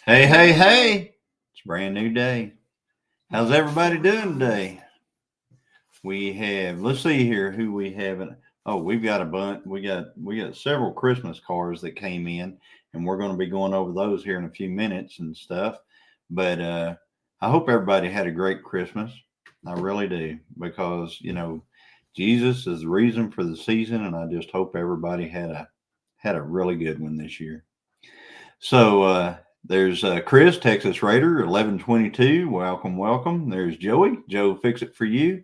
Hey, hey, hey. It's a brand new day. How's everybody doing today? We have, let's see here who we haven't. Oh, we've got a bunch. We got several Christmas cards that came in, and we're going to be going over those here in a few minutes and stuff. But I hope everybody had a great Christmas. I really do, because Jesus is the reason for the season, and I just hope everybody had a really good one this year. So there's Chris, Texas Raider, 1122. Welcome, welcome. There's Joey. Joe, fix it for you.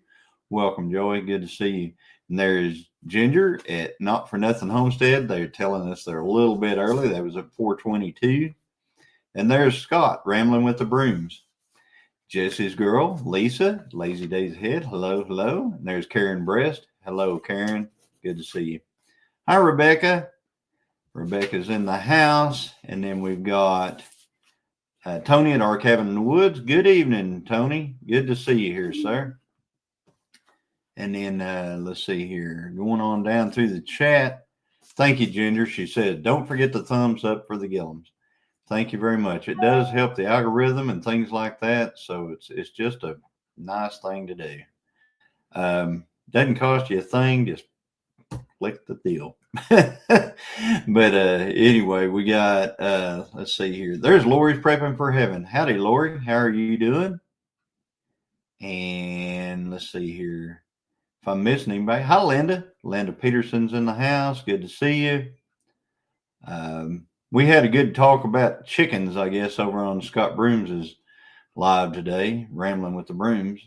Welcome, Joey. Good to see you. And there's Ginger at Not For Nothing Homestead. They're telling us they're a little bit early. That was at 422. And there's Scott, Rambling with the Brooms. Jesse's girl, Lisa, Lazy Days Ahead. Hello, hello. And there's Karen Breast. Hello, Karen. Good to see you. Hi, Rebecca. Rebecca's in the house. And then we've got Tony at Our Cabin in the Woods. Good evening, Tony. Good to see you here, sir. And then let's see here. Going on down through the chat. Thank you, Ginger. She said, don't forget the thumbs up for the Gilliams. Thank you very much. It does help the algorithm and things like that. So it's just a nice thing to do. Doesn't cost you a thing. Just click the deal. But anyway, we got, let's see here. There's Lori's Prepping for Heaven. Howdy, Lori. How are you doing? And let's see here. If I'm missing anybody. Hi, Linda. Linda Peterson's in the house. Good to see you. We had a good talk about chickens, I guess, over on Scott Brooms' live today, Rambling with the Brooms.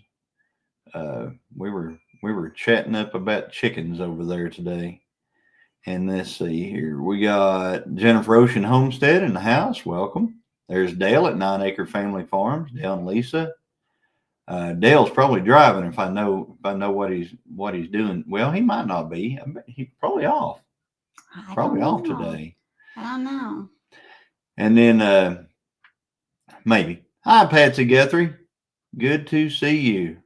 We were chatting up about chickens over there today. And let's see here. We got Jennifer Ocean Homestead in the house. Welcome. There's Dale at 9 Acre Family Farms. Dale and Lisa. Dale's probably driving if I know what he's doing. Well, he might not be. I bet he's probably off. Probably off today. I don't know. And then maybe. Hi, Patsy Guthrie. Good to see you.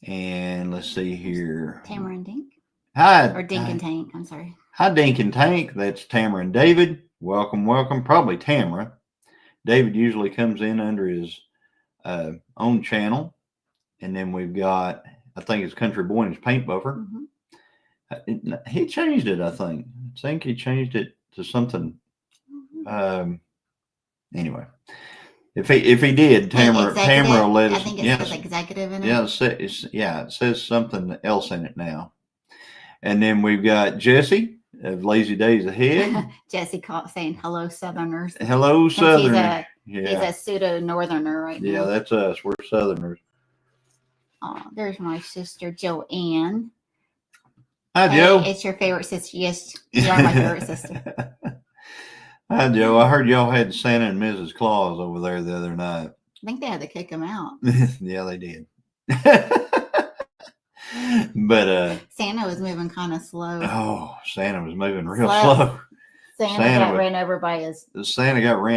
And let's see here. Tamara and Dink. Hi. Or Dink and Tank. I'm sorry. Hi, Dink and Tank. That's Tamara and David. Welcome, welcome. Probably Tamara. David usually comes in under his own channel. And then we've got, I think it's Country Boy and his Paint Buffer. Mm-hmm. He changed it, I think. I think he changed it to something. Anyway, if he did, Tamara will let us. I think it says executive in it. Yeah, it says something else in it now. And then we've got Jesse of Lazy Days Ahead. Jesse saying hello, Southerners. Hello, Southerners. He's a pseudo Northerner right now. Yeah, that's us. We're Southerners. Oh, there's my sister Joanne. Hi, Joe. It's your favorite sister. Yes, you are my favorite sister. Hi, Joe. I heard y'all had Santa and Mrs. Claus over there the other night. I think they had to kick him out. Yeah, they did. But Santa was moving kind of slow. Oh, Santa was moving real slow. Santa got ran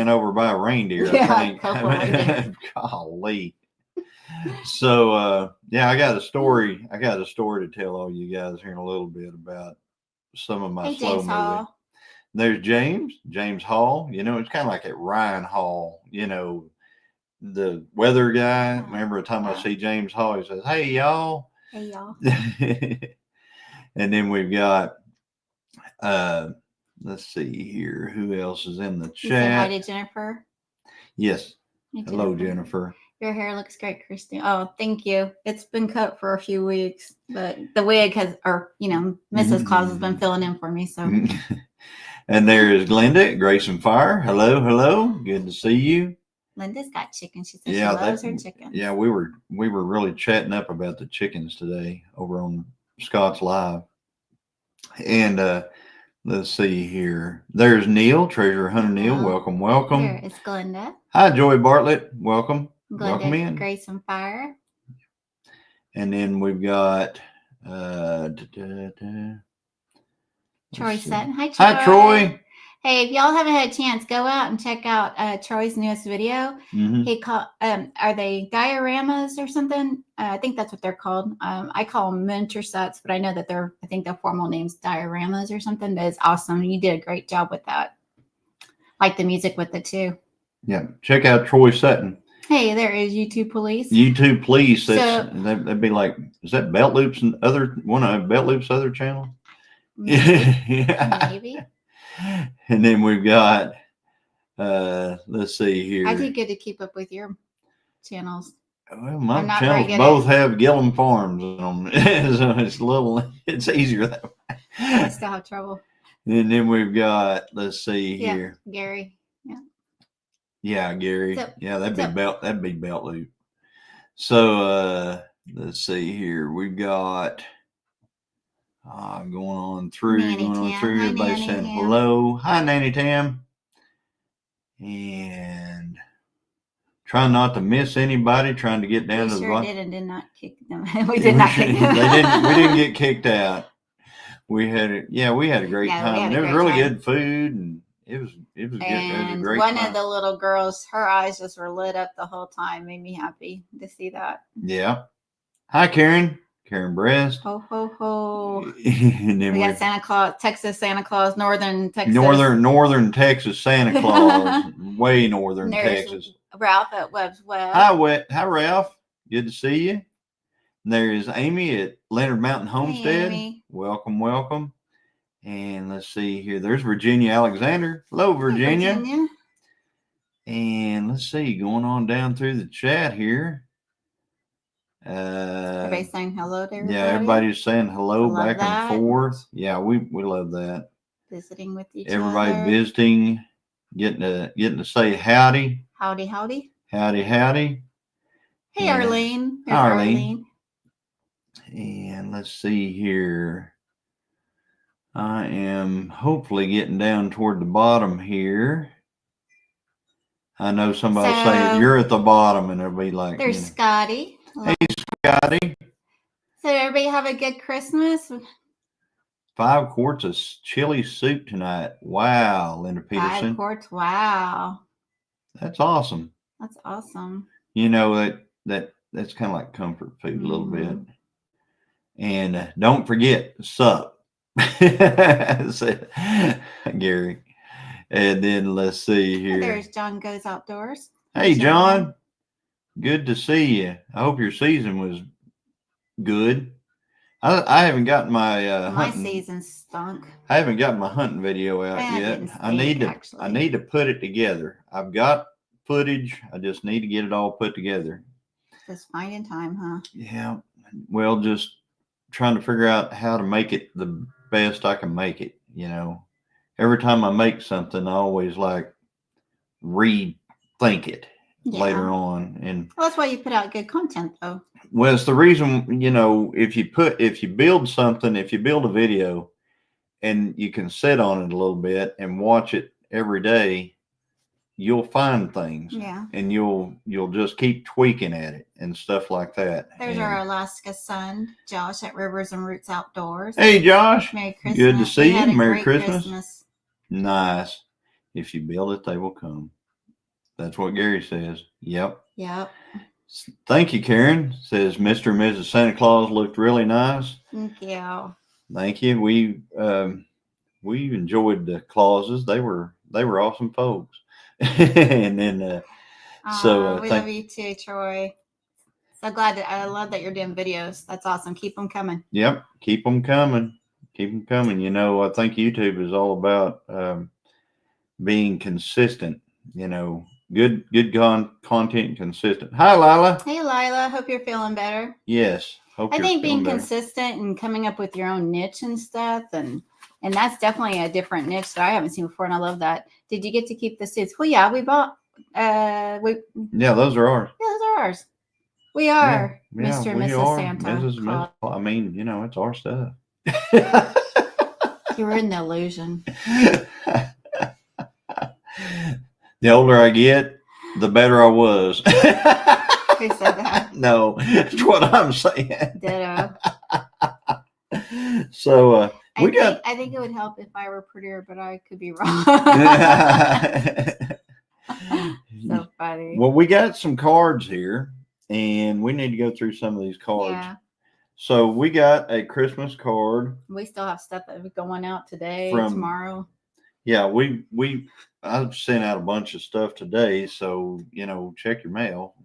over by a reindeer. Yeah, I think. Golly. So yeah, I got a story to tell all you guys here in a little bit about some of my slow moving. There's James Hall. It's kind of like at Ryan Hall, the weather guy. Remember the time I see James Hall, he says, "Hey y'all." Hey y'all. And then we've got let's see here, who else is in the chat? You say hi to Jennifer. Yes. Hello, Jennifer. Your hair looks great, Christine. Oh, thank you. It's been cut for a few weeks, but the wig Mrs. Claus has been filling in for me. So. And there is Glenda at Grace and Fire. Hello, hello. Good to see you. Linda's got chickens. She says she loves her chickens. Yeah, we were really chatting up about the chickens today over on Scott's Live. And Let's see here. There's Neil, Treasure Hunter Neil. Hello. Welcome, welcome. Here is Glenda. Hi, Joy Bartlett. Welcome. Welcome Glenda in. Grace and Fire. And then we've got Troy Sutton. Hi, Troy. Hi, Troy. Hey, if y'all haven't had a chance, go out and check out Troy's newest video. Mhm. He called, are they dioramas or something? I think that's what they're called. I call them miniature sets, but I know that I think the formal name's dioramas or something. But it's awesome. You did a great job with that. Like the music with it too. Yeah, check out Troy Sutton. Hey, there is YouTube Police. YouTube Police. So- That'd be like, is that Belt Loops and one of Belt Loops other channel? Maybe. Yeah. Maybe. And then we've got let's see here. I did good to keep up with your channels. Well, my I'm not very channels good both have Gilliam Farms on them. So it's easier that way. I still have trouble. And then we've got, let's see here. Gary. Yeah, Gary. So- Yeah, that'd be Belt Loop. So let's see here. We've got going on through. Nanny Tam. Hi, Everybody Nanny saying Tam. hello. Hi, Nanny Tam. And trying not to miss anybody, trying to get down We to sure the bottom. did and did not kick them. We did not kick them. We didn't get kicked out. We had a great Yeah, we time. had a There was great really time. good food, and it was good. It was a And great one time. of the little girls, her eyes just were lit up the whole time. Made me happy to see that. Yeah. Hi, Karen. Karen Breast. Ho, ho, ho. And then We got Santa Claus, Texas Santa Claus, Northern Texas. Northern Texas Santa Claus, way northern There's Texas. Ralph at Webb's Web. Hi, Ralph. Good to see you. And there is Amy at Leonard Mountain Homestead. Amy. Welcome, welcome. And let's see here. There's Virginia Alexander. Hello, Hey, Virginia. And let's see, going on down through the chat here. Everybody saying hello to everybody. Yeah, everybody's saying hello I love back that. and forth. Yeah, we love that. Visiting with each Everybody other. visiting, getting to say howdy, Howdy, howdy. howdy, howdy. Hey, Yeah. Arlene. There's Hi, Arlene. And let's see here. I am hopefully getting down toward the bottom here. I know somebody So- say you're at the bottom, and they'll be like, There's Scotty. hey, Scotty. So everybody have a good Christmas. 5 quarts of chili soup tonight. Wow, Linda 5 Peterson. quarts. Wow. That's awesome. That's awesome. You know, that's kind of like comfort food a little bit. Mhm. And don't forget, sup. Said Gary. And then let's see Oh, here. there's John Goes Outdoors. Hey, John. Good to see you. I hope your season was good. I haven't gotten my My hunting. season stunk. I haven't got my hunting video out That yet. didn't I need stink, to. actually. I need to put it together. I've got footage. I just need to get it all put together. Just finding time, huh? Yeah. Well, just trying to figure out how to make it the best I can make it. You know, every time I make something, I always like rethink it later on. And Well, that's why you put out good content, though. well, it's the reason, you know, if you build something, if you build a video and you can sit on it a little bit and watch it every day, you'll find things. Yeah. And you'll just keep tweaking at it and stuff like that. There's And- our Alaska son, Josh at Rivers and Roots Outdoors. Hey, Josh. Merry Christmas. Good to see We you. had a Merry great Christmas. Nice. If you build it, they will come. That's what Gary says. Yep. Yep. Thank you, Karen. Says Mr. and Mrs. Santa Claus looked really nice. Thank you. Thank you. We enjoyed the Clauses. They were awesome folks. And then We love you too, Troy. So glad that I love that you're doing videos. That's awesome. Keep them coming. yep, keep them coming. Keep them coming. You know, I think YouTube is all about being consistent. You know, good content, consistent. Hi, Lila. Hey, Lila. Hope you're feeling better. Yes. Hope I you're think being feeling better. consistent and coming up with your own niche and stuff, and that's definitely a different niche that I haven't seen before, and I love that. Did you get to keep the suits? Well, yeah, we bought. Yeah, those are ours. Yeah, those are ours. We are Yeah, Mr. and we Mrs. are Santa. Mrs. I mean, you know, it's our stuff. You were in the illusion. The older I get, the better I was. Who said that? No, that's what I'm saying. Ditto. So we got. I think it would help if I were prettier, but I could be wrong. So funny. Well, we got some cards here, and we need to go through some of these cards. Yeah. So we got a Christmas card. We still have stuff that's going out today, From- tomorrow. Yeah, I've sent out a bunch of stuff today, so check your mail.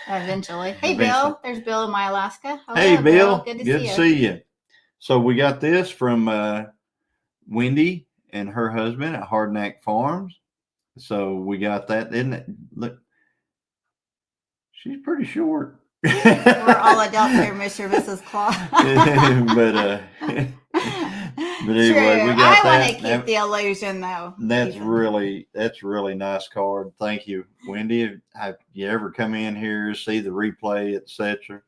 Eventually. Hey, Bill. There's Bill in my Alaska. Hello, Hey, Bill. Good to Good see you. see you. So we got this from Wendy and her husband at Hardnack Farms. So we got that, isn't it? Look, she's pretty short. We're all adults here, Mr. and Mrs. Claus. But anyway, we got I want that. to keep the illusion, though. That's really nice card. Thank you, Wendy. Have you ever come in here, see the replay, etc.?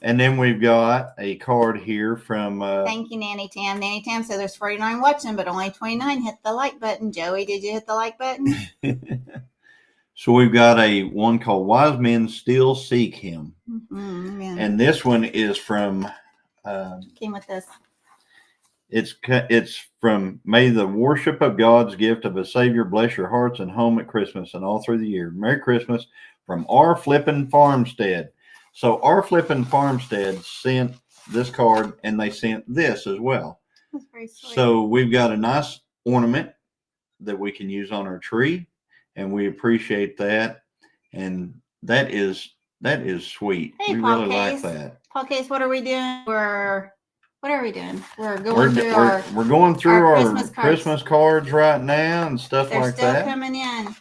And then we've got a card here from. Thank you, Nanny Tam. Nanny Tam said there's 49 watching, but only 29 hit the like button. Joey, did you hit the like button? So we've got one called "Wise Men Still Seek Him," yeah. and this one is from. Came with this. It's from "May the worship of God's gift of a Savior bless your hearts and home at Christmas and all through the year. Merry Christmas from our Flippin' Farmstead." So our Flippin' Farmstead sent this card, and they sent this as well. That's very sweet. So we've got a nice ornament that we can use on our tree, and we appreciate that. And that is sweet. Hey, we Paul really Case. like that. Paul Case, what are we doing? What are we doing? We're going We're going through our Christmas cards right now and stuff like that. They're still coming in.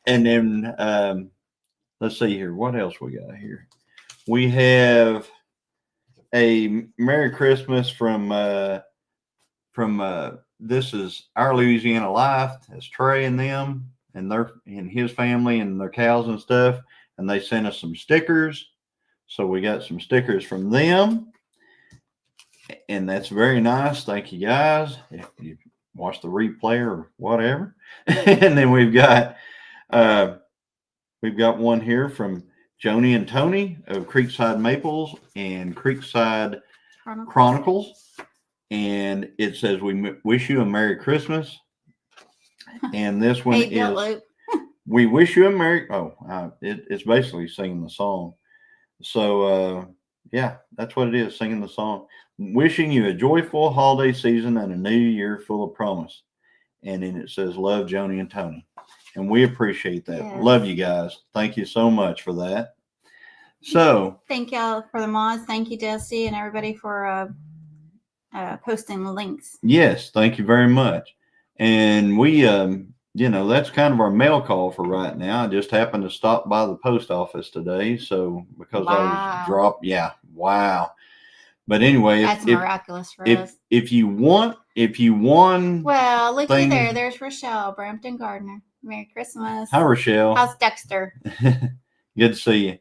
And then let's see here. What else we got here? We have a Merry Christmas from this is Our Louisiana Life. That's Trey and them and his family and their cows and stuff. And they sent us some stickers. So we got some stickers from them. And that's very nice. Thank you guys. If you watch the replay or whatever. And then we've got one here from Joni and Tony of Creekside Maples and Creekside Chronicles. And it says, "We wish you a Merry Christmas." And this one is, "We wish you a Merry." It's basically singing the song. So, yeah, that's what it is, singing the song. "Wishing you a joyful holiday season and a new year full of promise." And then it says, "Love, Joni and Tony." And we appreciate that. Yes. Love you guys. Thank you so much for that. So thank y'all for the mods. Thank you, Jesse, and everybody for posting the links. Yes, thank you very much. And we, that's kind of our mail call for right now. I just happened to stop by the post office today. So because I was dropped, wow. But anyway, that's miraculous for us. If you won, well, looky there. There's Rochelle, Brampton Gardner. Merry Christmas. Hi, Rochelle. How's Dexter? Good to see you.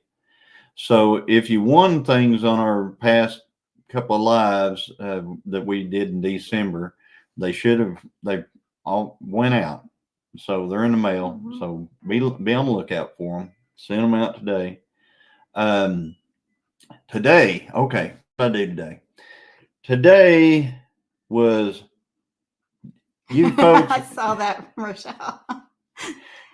So if you won things on our past couple of lives that we did in December, they all went out. So they're in the mail. Mm-hmm. So be on the lookout for them. Send them out today. Today, okay. What did I do today? Today was you folks. I saw that, Rochelle.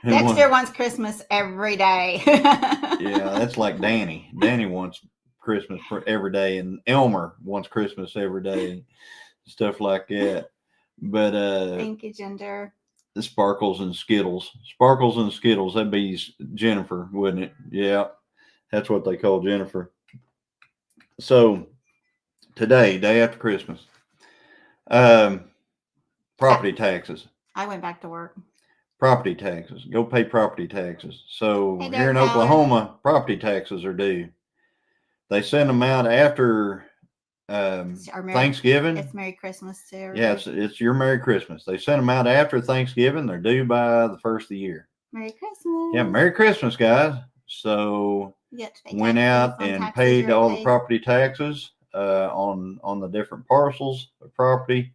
Dexter wants Christmas every day. Yeah, that's like Danny. Danny wants Christmas every day, and Elmer wants Christmas every day, and stuff like that. But thank you, Ginger. The Sparkles and Skittles, that'd be Jennifer, wouldn't it? Yeah, that's what they call Jennifer. So today, day after Christmas, property taxes. I went back to work. Property taxes. Go pay property taxes. So here in Oklahoma, property taxes are due. They send them out after Thanksgiving. It's Merry Christmas too. Everybody. Yeah, it's your Merry Christmas. They send them out after Thanksgiving. They're due by the first of the year. Merry Christmas. Yeah, Merry Christmas, guys. So went out and paid all the property taxes on the different parcels of property.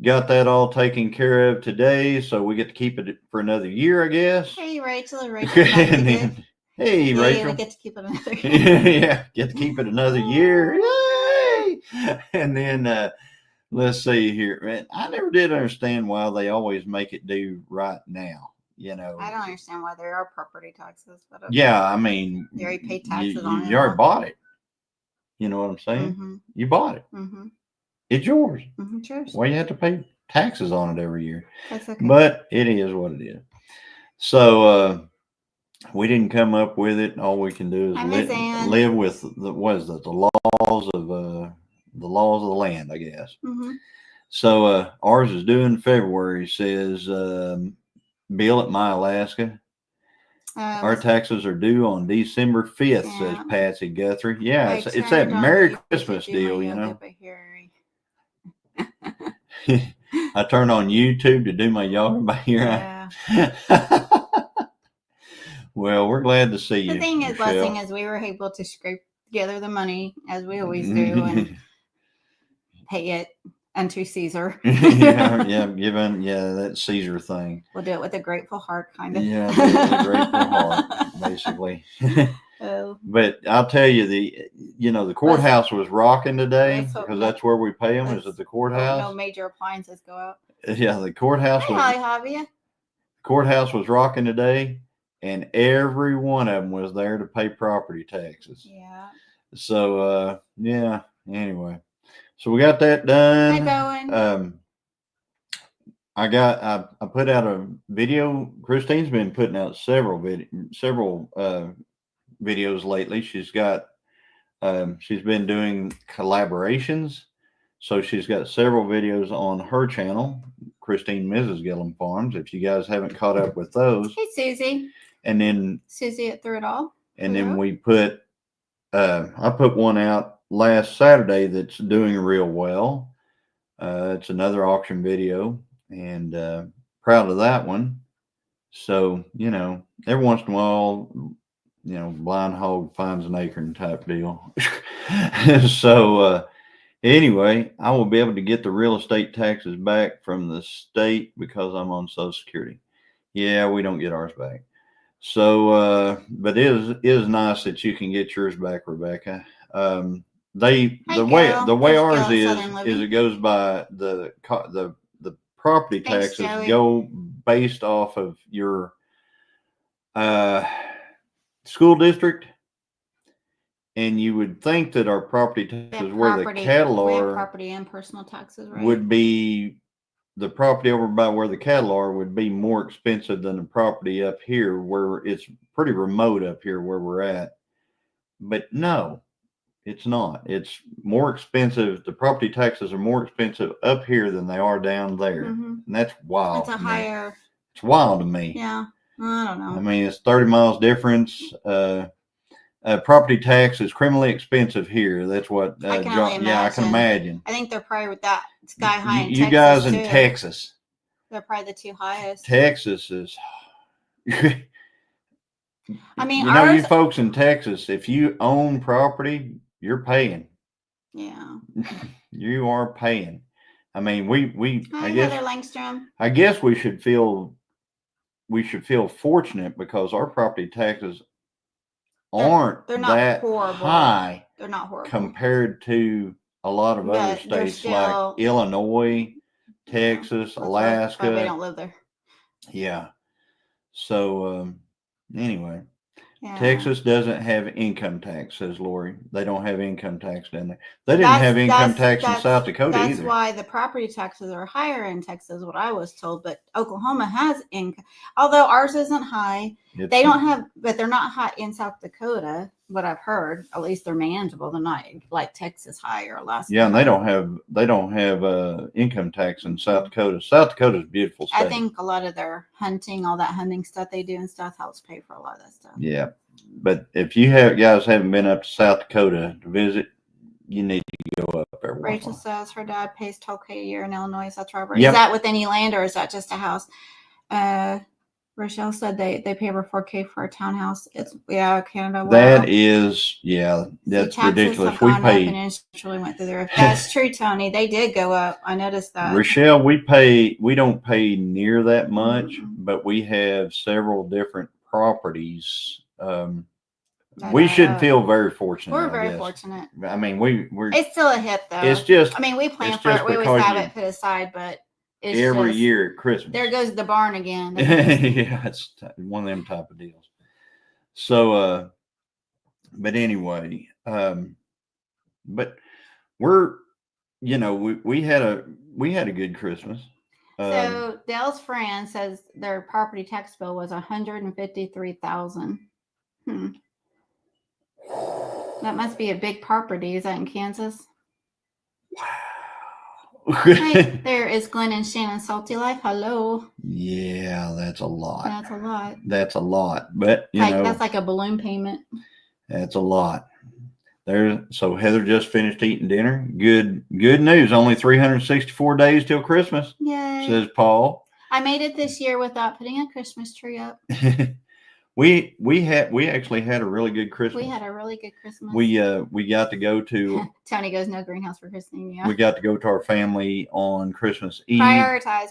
got that all taken care of today, so we get to keep it for another year, I guess. Hey, Rachel. Rachel. And then, hey, Yay, Rachel. we get to keep it another year. Yeah, get to keep it another year. Yay! And then let's see here. Man, I never did understand why they always make it due right now. You know, I don't understand why there are property taxes, but okay. yeah, I mean, You already paid taxes on it. you already bought it. You know what I'm saying? Mm-hmm. You bought it. Mm-hmm. It's yours. Mm-hmm. Cheers. Well, you have to pay taxes on it every year. That's okay. But it is what it is. So we didn't come up with it. All we can do is live with the laws of the land, I guess. Mm-hmm. So ours is due in February. Says Bill at My Alaska. Our taxes are due on December 5th, says Patsy Guthrie. Yeah, it's that Merry Christmas deal, you know. I turned on YouTube to do my yoga by here. Yeah. Well, we're glad to see you. The thing is, Michelle. blessing is we were able to scrape together the money as we always do and pay it unto Caesar. that Caesar thing. We'll do it with a grateful heart, kind of. Yeah, with a grateful heart, basically. Oh. But I'll tell you, the courthouse was rocking today because that's where we pay them. Is at the courthouse. No major appliances go out. Yeah, the courthouse courthouse was rocking today, and every one of them was there to pay property taxes. Yeah. So yeah. Anyway, so we got that done. Going. I put out a video. Christine's been putting out several videos lately. She's been doing collaborations. So she's got several videos on her channel, Christine Mrs. Gilliam Farms. If you guys haven't caught up with those. Hey, Susie. And then Susie at Through It All. And then we put I put one out last Saturday that's doing real well. It's another auction video, and proud of that one. So, every once in a while, blind hog finds an acorn type deal. So anyway, I will be able to get the real estate taxes back from the state because I'm on Social Security. Yeah, we don't get ours back. So, but it is nice that you can get yours back, Rebecca. The way ours is it goes by the property taxes go based off of your school district, and you would think that our property taxes where the cattle are, property and personal taxes, right? would be the property over by where the cattle are would be more expensive than the property up here, where it's pretty remote up here where we're at. But no, it's not. It's more expensive. The property taxes are more expensive up here than they are down there. Mm-hmm. And that's wild. It's higher. It's wild to me. Yeah. I don't know. I mean, it's 30 miles difference. Property tax is criminally expensive here. That's what I can I can imagine. I think they're probably with that sky high in you Texas guys in too. Texas. They're probably the two highest. Texas is I mean, you folks in Texas, if you own property, you're paying. Yeah. You are paying. I mean, I guess Heather Langstrom. I guess we should feel fortunate because our property taxes aren't they're not that horrible. high. They're not horrible compared to a lot of other states like Illinois, Texas, Alaska. They don't live there. Yeah. So anyway, Texas doesn't have income tax, says Lori. They don't have income tax down there. They didn't have income tax in South Dakota either. That's why the property taxes are higher in Texas, what I was told. But Oklahoma has income, although ours isn't high. They don't have, but they're not high in South Dakota. What I've heard, at least they're manageable. They're not like Texas high or Alaska. Yeah, and they don't have income tax in South Dakota. South Dakota's a beautiful state. I think a lot of their hunting, all that hunting stuff they do and stuff helps pay for a lot of that stuff. Yeah, but if you guys haven't been up to South Dakota to visit, you need to go up there. Rachel says her dad pays $12,000 a year in Illinois. That's right. Yep. Is that with any land or is that just a house? Rochelle said they pay over $4K for a townhouse. It's Canada. Wow. That is, that's taxes ridiculous. have We gone up and pay. insurance really went through the roof. That's true, Tony. They did go up. I noticed that. Rochelle, we don't pay near that much, Mhm. but we have several different properties. We should feel very fortunate. We're I very guess. fortunate. I mean, we're. It's still a hit though. It's just. I mean, we plan it's for just it. We always because have you- it put aside, but it's every just, year at Christmas. there goes the barn again. Yeah, it's one of them type of deals. So, but anyway, but we're, we had a good Christmas. So Dale's friend says their property tax bill was $153,000. That must be a big property. Is that in Kansas? Wow. Right there is Glenn and Shannon Salty Life. Hello. Yeah, that's a lot. That's a lot. That's a lot. But that's like a balloon payment. That's a lot. So Heather just finished eating dinner. Good news. Only 364 days till Christmas. Yay. Says Paul. I made it this year without putting a Christmas tree up. we actually had a really good Christmas. We had a really good Christmas. We got to go to Tony goes no greenhouse for Christine. Yeah. We got to go to our family on Christmas Eve. Prioritize,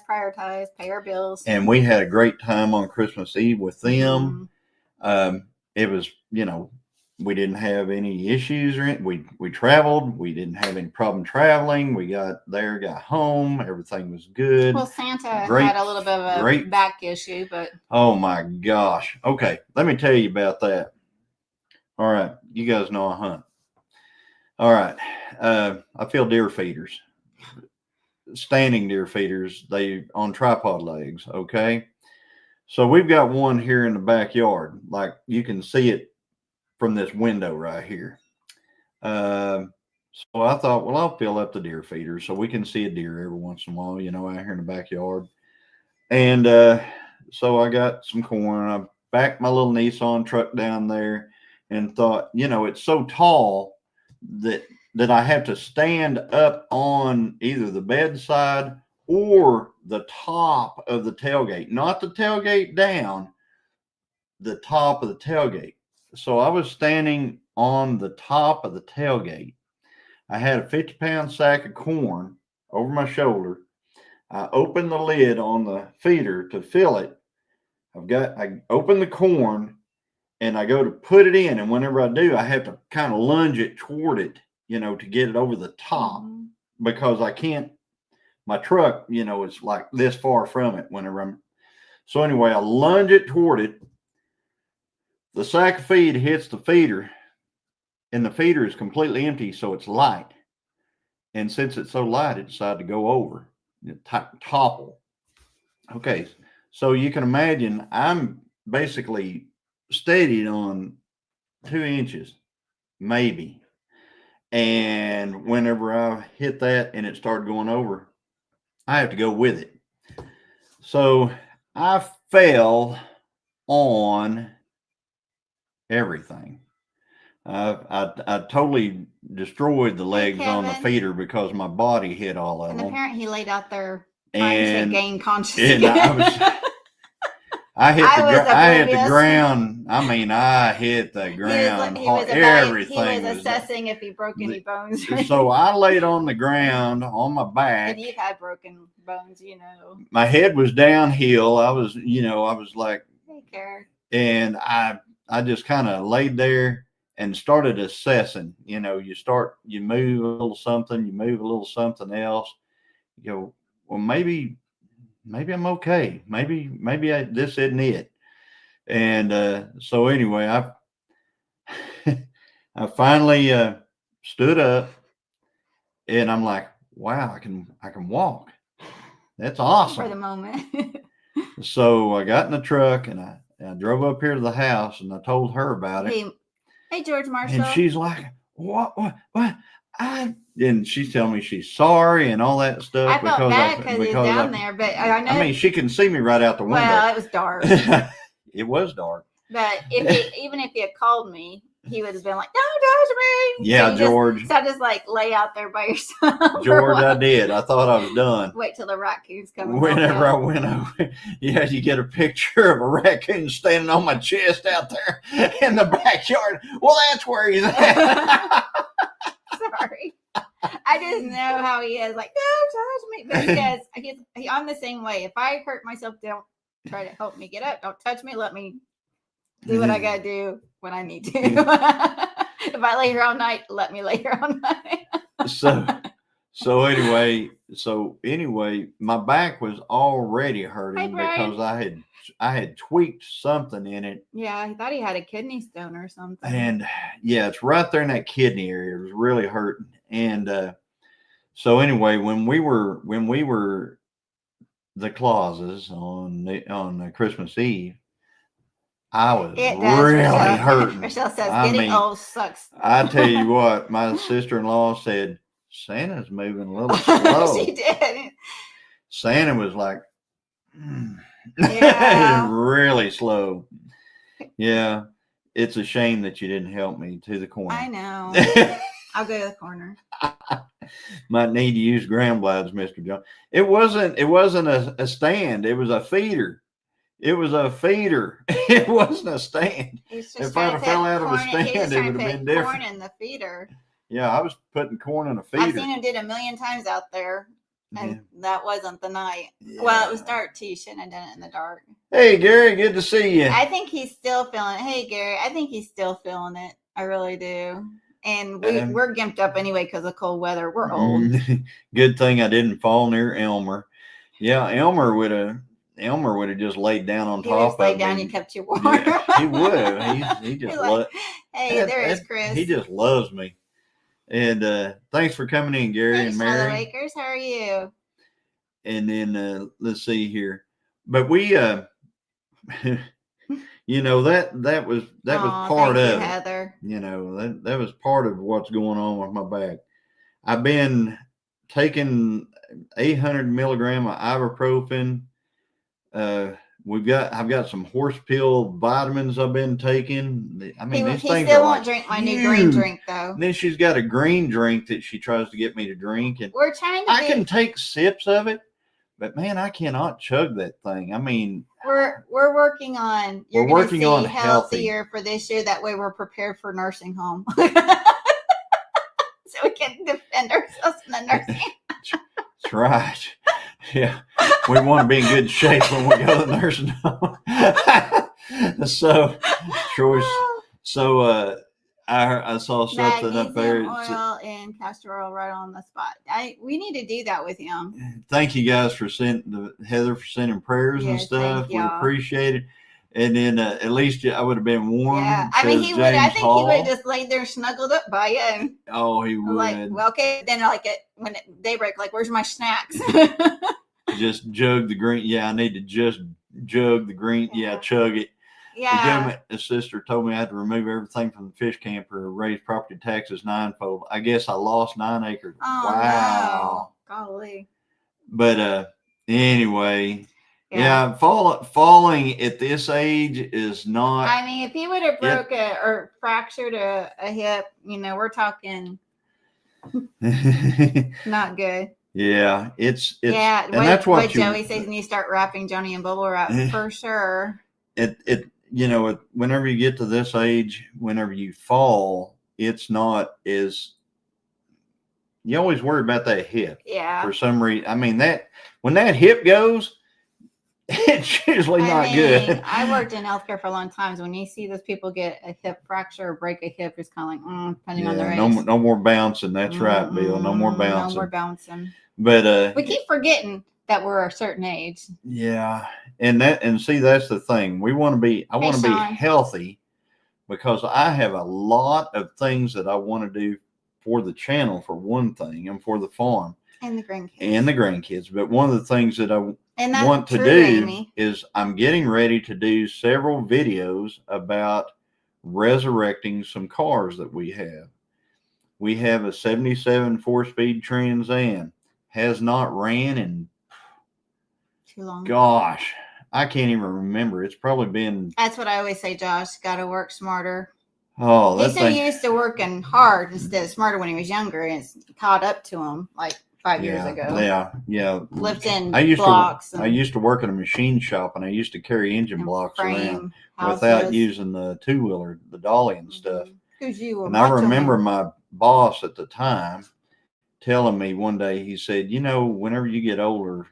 pay our bills. And we had a great time on Christmas Eve with them. It was, we didn't have any issues or anything. We traveled. We didn't have any problem traveling. We got there, got home. Everything was good. Well, Santa had a little bit of a back issue, but. Oh my gosh. Okay. Let me tell you about that. All right. You guys know I hunt. All right. I feel deer feeders, standing deer feeders. They on tripod legs. Okay. So we've got one here in the backyard. Like you can see it from this window right here. So I thought, well, I'll fill up the deer feeder so we can see a deer every once in a while, out here in the backyard. And so I got some corn. I backed my little Nissan truck down there and thought, it's so tall that I have to stand up on either the bedside or the top of the tailgate, not the tailgate down, the top of the tailgate. So I was standing on the top of the tailgate. I had a 50-pound sack of corn over my shoulder. I opened the lid on the feeder to fill it. I open the corn and I go to put it in. And whenever I do, I have to kind of lunge it toward it, to get it over the top because I can't, my truck, is like this far from it whenever so anyway, I lunge it toward it. The sack of feed hits the feeder and the feeder is completely empty. So it's light. And since it's so light, it decided to go over, topple. Okay. So you can imagine I'm basically steadied on 2 inches, maybe. And whenever I hit that and it started going over, I have to go with it. So I fell on everything. I totally destroyed the legs on the feeder because my body hit all of them. And apparently he laid out there trying to gain consciousness. And I hit the ground. I mean, I hit the ground. Everything was assessing if he broke any bones. So I laid on the ground on my back. And you've had broken bones, My head was downhill. I was like, hey, Karen. And I just kind of laid there and started assessing. You move a little something, you move a little something else. You go, well, maybe I'm okay. Maybe this isn't it. And so anyway, I finally stood up, and I'm like, wow, I can walk. That's awesome. For the moment. So I got in the truck and I drove up here to the house and I told her about it. Hey, George Marshall. And she's like, what? And she's telling me she's sorry and all that stuff. I felt bad because he's down there, but I know. I mean, she can see me right out the window. Well, it was dark. It was dark. But even if he had called me, he would have been like, "Don't touch me." Yeah, so George. So just like lay out there by yourself. George, I did. I thought I was done. Wait till the raccoons come. Whenever I went over, yeah, you get a picture of a raccoon standing on my chest out there in the backyard. Well, that's where he's at. Sorry. I just know how he is. Like, don't touch me. But he does. I'm the same way. If I hurt myself, don't try to help me get up. Don't touch me. Let me do what I got to do when I need to. If I lay here all night, let me lay here all night. So anyway, my back was already hurting because I had tweaked something in it. Yeah, I thought he had a kidney stone or something. And yeah, it's right there in that kidney area. It was really hurting. And so anyway, when we were the Clauses on Christmas Eve, I was really hurting. Michelle says getting old sucks. I tell you what, my sister-in-law said, Santa's moving a little slow. She did. Santa was like, yeah. really slow. Yeah. It's a shame that you didn't help me to the corner. I know. I'll go to the corner. Might need to use ground glides, Mr. John. It wasn't a stand. It was a feeder. It was a feeder. It wasn't a stand. If I'd have fell out of a stand, it would have been different. Corn in the feeder. Yeah, I was putting corn in a feeder. I've seen him did a million times out there, and that wasn't the night. Yeah. Well, it was dark too. You shouldn't have done it in the dark. Hey, Gary, good to see you. I think he's still feeling it. Hey, Gary, I think he's still feeling it. I really do. And we're gimped up anyway because of cold weather. We're old. Good thing I didn't fall near Elmer. Yeah, Elmer would have just laid down on top of me. Laid down and kept you warm. Yeah, he would have. He just hey, there is Chris. He just loves me. And thanks for coming in, Gary. Thanks, and Mary. Mother Wakers. How are you? And then let's see here. But we you know, that was part of Heather. You know, that was part of what's going on with my back. I've been taking 800 milligram of ibuprofen. I've got some horse pill vitamins I've been taking. I mean, these things still won't drink my new green drink though. And then she's got a green drink that she tries to get me to drink, and we're trying to. I can take sips of it, but man, I cannot chug that thing. I mean, we're working on. We're working on healthier for this year. That way, we're prepared for nursing home, so we can defend ourselves in the nursing. That's right. Yeah, we want to be in good shape when we go to the nursing home. I saw something up there. Oil and castor oil right on the spot. We need to do that with him. Thank you guys for Heather for sending prayers and stuff. We appreciate it. And then at least I would have been warm. Yeah, I mean, he would. I think he would have just laid there snuggled up by you. And he would. Like, well, okay. Then when daybreak, like, where's my snacks? Just jug the green. Yeah, I need to just jug the green. Yeah, chug it. Yeah. The sister told me I had to remove everything from the fish camper or raise property taxes ninefold. I guess I lost 9 acres. Oh, wow. No. Golly. But anyway. Yeah, falling at this age is not. I mean, if he would have broke or fractured a hip, we're talking not good. Yeah, it's and that's what Joey says when you start wrapping Johnny and Bubble Wrap for sure. Whenever you get to this age, whenever you fall, it's not as. You always worry about that hip. Yeah. For some reason, I mean when that hip goes. It's usually not good. I worked in healthcare for a long time. When you see those people get a hip fracture or break a hip, it's kind of like, depending on their age. No more bouncing. That's right, Bill. No more bouncing. No more bouncing. But we keep forgetting that we're a certain age. Yeah, and see, that's the thing. I want to be healthy because I have a lot of things that I want to do for the channel, for one thing, and for the farm and the grandkids. But one of the things that I want to do is I'm getting ready to do several videos about resurrecting some cars that we have. We have a 77 4-speed Trans Am. Has not ran in too long. Gosh, I can't even remember. It's probably been. That's what I always say, Josh. Got to work smarter. Oh, that He's so thing. used to working hard instead of smarter when he was younger, and it's caught up to him like 5 years ago. Yeah. Lifting I used blocks to work in a machine shop, and I used to carry engine and blocks around frame houses. without using the two-wheeler, the dolly and stuff. Because you were And I macho remember man. my boss at the time telling me one day, he said, you know, whenever you get older,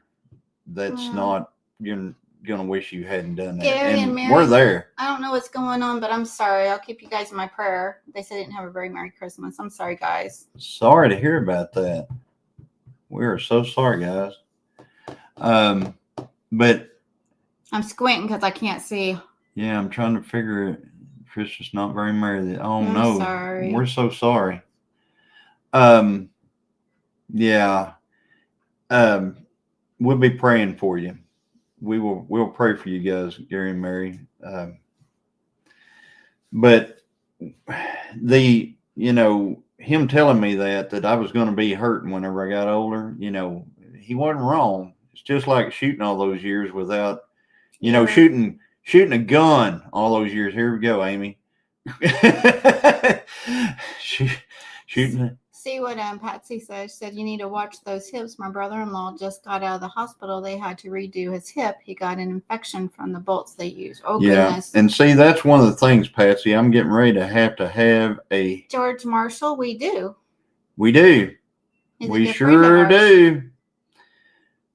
that's not, you're going to wish you hadn't done that. Gary and And Mary, we're there. I don't know what's going on, but I'm sorry. I'll keep you guys in my prayer. They said they didn't have a very Merry Christmas. I'm sorry, guys. Sorry to hear about that. We are so sorry, guys. But I'm squinting because I can't see. yeah, I'm trying to figure it. Christmas not very merry. Oh I'm no, sorry. we're so sorry. Yeah. We'll be praying for you. We'll pray for you guys, Gary and Mary. But him telling me that I was going to be hurting whenever I got older, he wasn't wrong. It's just like shooting all those years without, shooting a gun all those years. Here we go, Amy. Shooting. See what Patsy said. She said, you need to watch those hips. My brother-in-law just got out of the hospital. They had to redo his hip. He got an infection from the bolts they use. Oh, goodness. And see, that's one of the things, Patsy. I'm getting ready to have a... George Marshall, we do. We do. He's we sure do.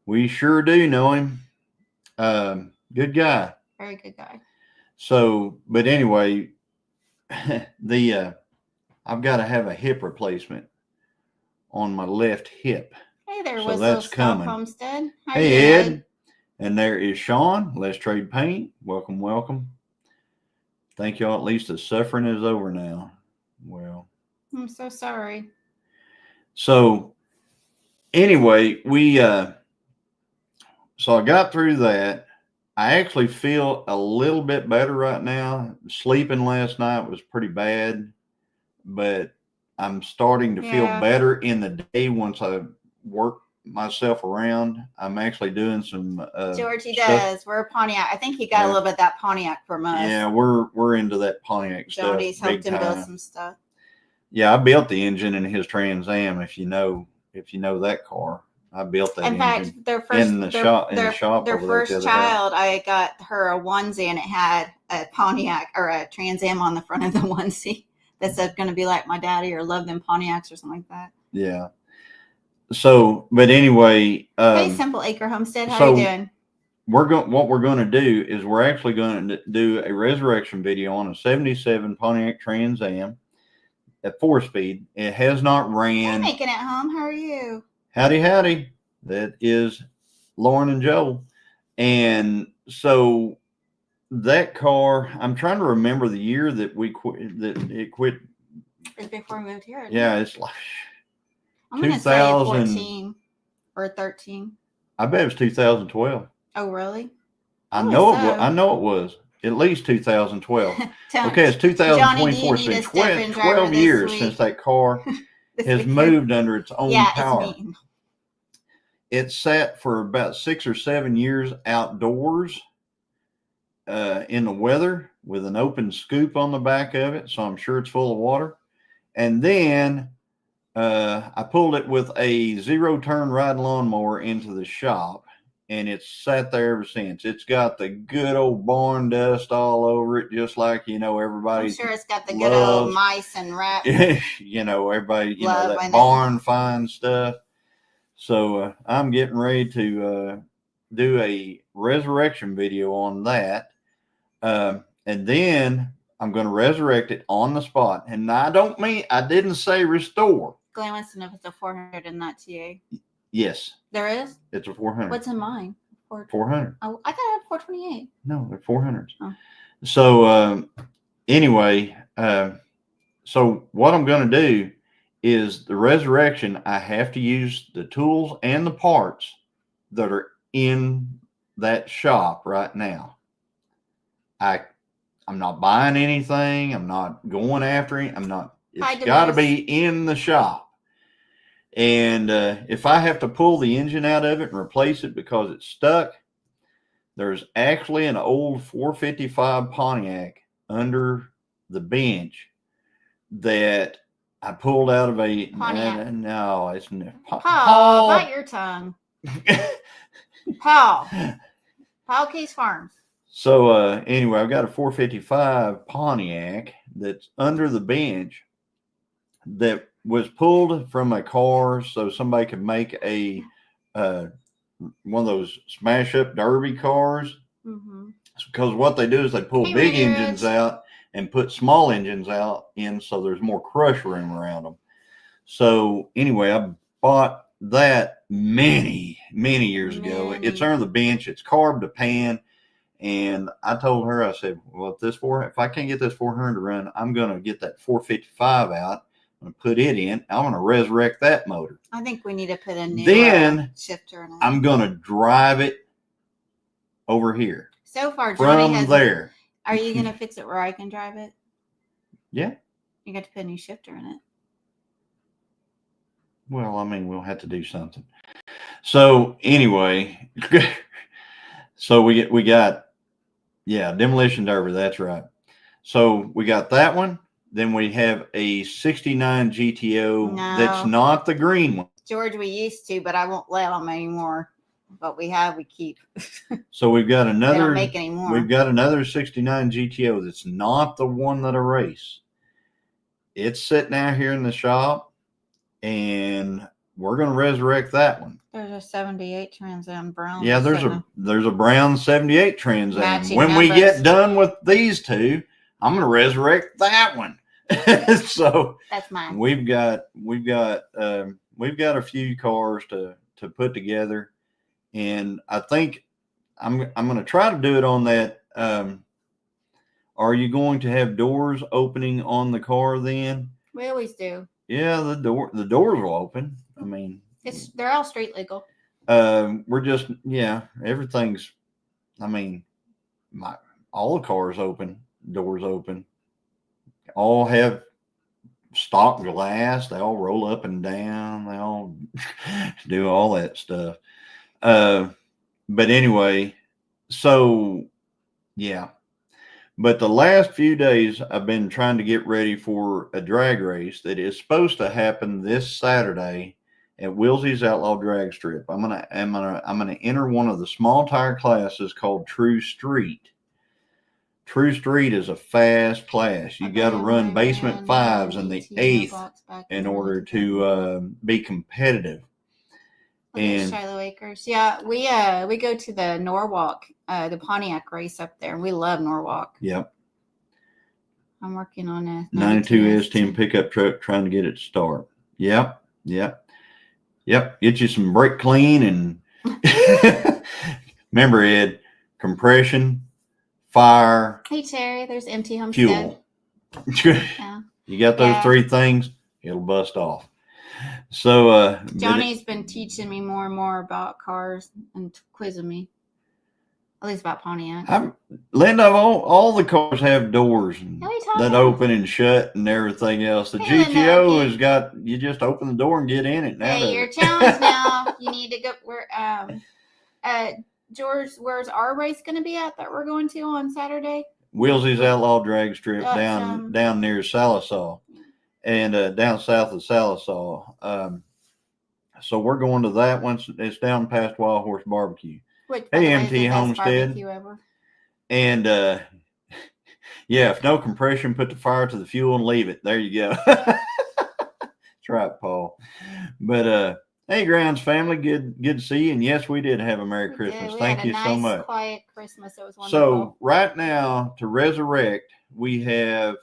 We sure do know him. Good guy. Very good guy. So, but anyway, I've got to have a hip replacement on my left hip. Hey there, so that's coming. Homestead. Hey, Ed. And there is Sean. Let's Trade Paint. Welcome, welcome. Thank y'all. At least the suffering is over now. Well, I'm so sorry. So anyway, so I got through that. I actually feel a little bit better right now. Sleeping last night was pretty bad, but I'm starting to feel better in the day once I work myself around. I'm actually doing some George, he does. We're Pontiac. I think he got a little bit of that Pontiac from us. Yeah, we're into that Pontiac stuff. Jody's helped him build some stuff. Yeah, I built the engine in his Trans Am. If you know that car, I built that. In fact, their first in the shop. Their first child, I got her a onesie, and it had a Pontiac or a Trans Am on the front of the onesie that said "Going to be like my daddy" or "Love them Pontiacs" or something like that. Yeah. So, but anyway, hey, Simple Acre Homestead, how you doing? What we're going to do is we're actually going to do a resurrection video on a 77 Pontiac Trans Am at 4-speed. It has not ran. Hey, making it home. How are you? Howdy. That is Lauren and Joel. And so that car, I'm trying to remember the year that it quit. It's before we moved here. Yeah, it's like I'm going to say 14 or 13. I bet it was 2012. Oh, really? I know it was at least 2012. Okay, it's 2024. Johnny, so 12 years since that car has moved under its own power. It's mean. It sat for about 6 or 7 years outdoors in the weather with an open scoop on the back of it. So I'm sure it's full of water. And then I pulled it with a 0-turn ride lawnmower into the shop, and it's sat there ever since. It's got the good old barn dust all over it, just like, everybody. I'm sure it's got the good old mice and rats. Everybody, that barn find stuff. So I'm getting ready to do a resurrection video on that. And then I'm going to resurrect it on the spot. And I didn't say restore. Glenn wants to know if it's a 400 in that TA. Yes. There is? It's a 400. What's in mine? 400. Oh, I thought I had 428. No, they're 400s. Oh. So anyway, so what I'm going to do is the resurrection. I have to use the tools and the parts that are in that shop right now. I'm not buying anything. I'm not going after it. It's got to be in the shop. And if I have to pull the engine out of it and replace it because it's stuck, there's actually an old 455 Pontiac under the bench Pontiac. I pulled out of a Pontiac. no, it's Paul, bite your tongue. Paul Case Farms. So anyway, I've got a 455 Pontiac that's under the bench that was pulled from a car so somebody could make a one of those smash up derby cars. Mm-hmm. Because what they do is they pull big engines out and put small engines out in, so there's more crush room around them. So anyway, I bought that many years ago. It's under the bench. It's carb to pan. And I told her, I said, well, if I can't get this 400 to run, I'm going to get that 455 out. I'm going to put it in. I'm going to resurrect that motor. I think we need to put a new shifter in it. I'm going to drive it over here. So far, Johnny from there. Are you going to fix it where I can drive it? Yeah. You got to put a new shifter in it. Well, I mean, we'll have to do something. So anyway, so we got, demolition derby. That's right. So we got that one. Then we have a 69 GTO. No. That's not the green one. George, we used to, but I won't let them anymore. What we have, we keep. So we've got another. They don't make anymore. We've got another 69 GTO that's not the one that I race. It's sitting out here in the shop, and we're going to resurrect that one. There's a 78 Trans Am brown. Yeah, there's a brown 78 Trans Am. When numbers. We get done with these two, I'm going to resurrect that one. So that's mine. We've got a few cars to put together. And I think I'm going to try to do it on that. Are you going to have doors opening on the car then? We always do. Yeah, the doors will open. I mean, they're all street legal. We're just everything's. I mean, all the cars open, doors open. All have stock glass. They all roll up and down. They all do all that stuff. But anyway, so yeah. But the last few days I've been trying to get ready for a drag race that is supposed to happen this Saturday at Wilsey's Outlaw Drag Strip. I'm gonna enter one of the small tire classes called True Street. True Street is a fast class. You got to run basement 5s and the 8th in order to be competitive. And Shiloh Acres. Yeah, we go to the Norwalk, the Pontiac race up there. We love Norwalk. Yep. I'm working on a 92 S10 pickup truck, trying to get it to start. Yep. Get you some brake clean and remember, Ed, compression, fire. Hey Terry, there's empty Homestead. Fuel. Yeah. You got those 3 things, it'll bust off. So Johnny's been teaching me more and more about cars and quizzing me, at least about Pontiac. Linda, all the cars have doors that open and shut and everything else. The GTO has got, you just open the door and get in it. Now hey, you're challenged now. You need to go where George, where's our race going to be at that we're going to on Saturday? Wilsey's Outlaw Drag Strip down near Salisaw. And down south of Salisaw. So we're going to that one. It's down past Wild Horse Barbecue. Hey, MT Homestead. And if no compression, put the fire to the fuel and leave it. There you go. That's right, Paul. But hey, Grounds family, good to see you. And yes, we did have a Merry Christmas. Thank you so much. Quiet Christmas. It was wonderful. So right now to resurrect, we have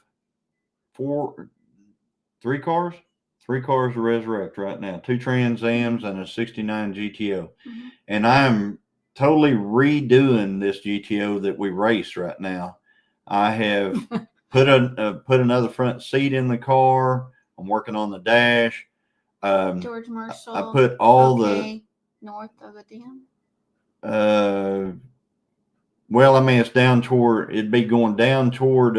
3 cars to resurrect right now. 2 Trans Ams and a 69 GTO. Mm-hmm. And I'm totally redoing this GTO that we race right now. I have put another front seat in the car. I'm working on the dash. George Marshall. I put all the north of the dam. Well, I mean, it'd be going down toward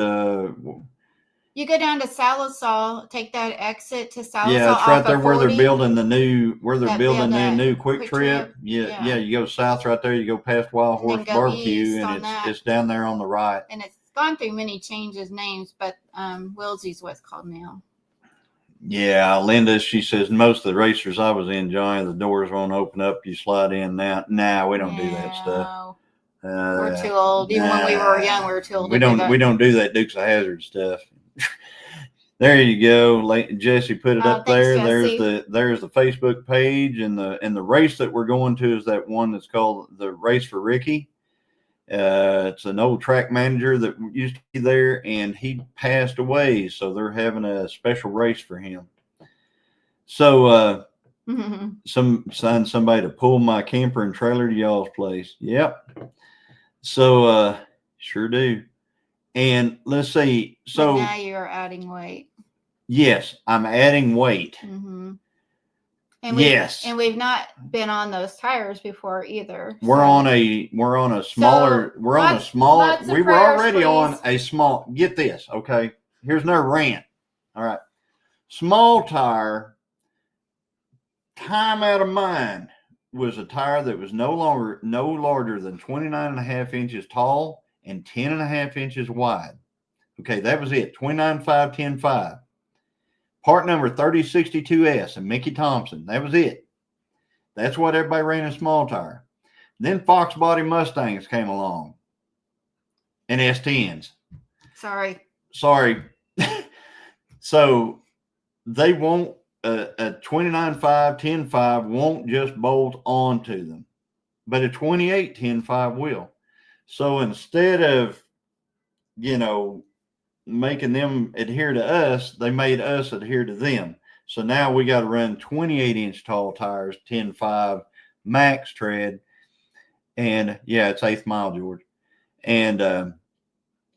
you go down to Salisaw, take that exit to Salisaw. Yeah, it's right there where they're building the new Quick Trip. Yeah, you go south right there, you go past Wild Horse Barbecue, and it's down there on the right. And it's gone through many changes, names, but Willsie's what's called now. Yeah, Linda, she says most of the racers I was in, Johnny, the doors won't open up. You slide in now. Nah, we don't do that stuff. We're too old. Even when we were young, we were too old. We don't do that Dukes of Hazzard stuff. There you go. Jesse put it up thanks, there. Jesse. There's the Facebook page, and the race that we're going to is that one that's called the Race for Ricky. It's an old track manager that used to be there, and he passed away, so they're having a special race for him. So somebody to pull my camper and trailer to y'all's place. Yep. So sure do. And let's see. So but now you're adding weight. Yes, I'm adding weight. And we've not been on those tires before either. We're on a smaller. We were already on a small. Get this, okay? Here's another rant. All right, small tire. Time out of mind was a tire that was no larger than 29.5 inches tall and 10.5 inches wide. Okay, that was it. 29.5, 10.5. Part number 3062S and Mickey Thompson. That was it. That's what everybody ran a small tire. Then Fox Body Mustangs came along. And S10s. Sorry. So they won't, a 29.5, 10.5 won't just bolt onto them. But a 28, 10.5 will. So instead of, making them adhere to us, they made us adhere to them. So now we got to run 28-inch tall tires, 10.5 max tread. And yeah, it's 8th mile, George. And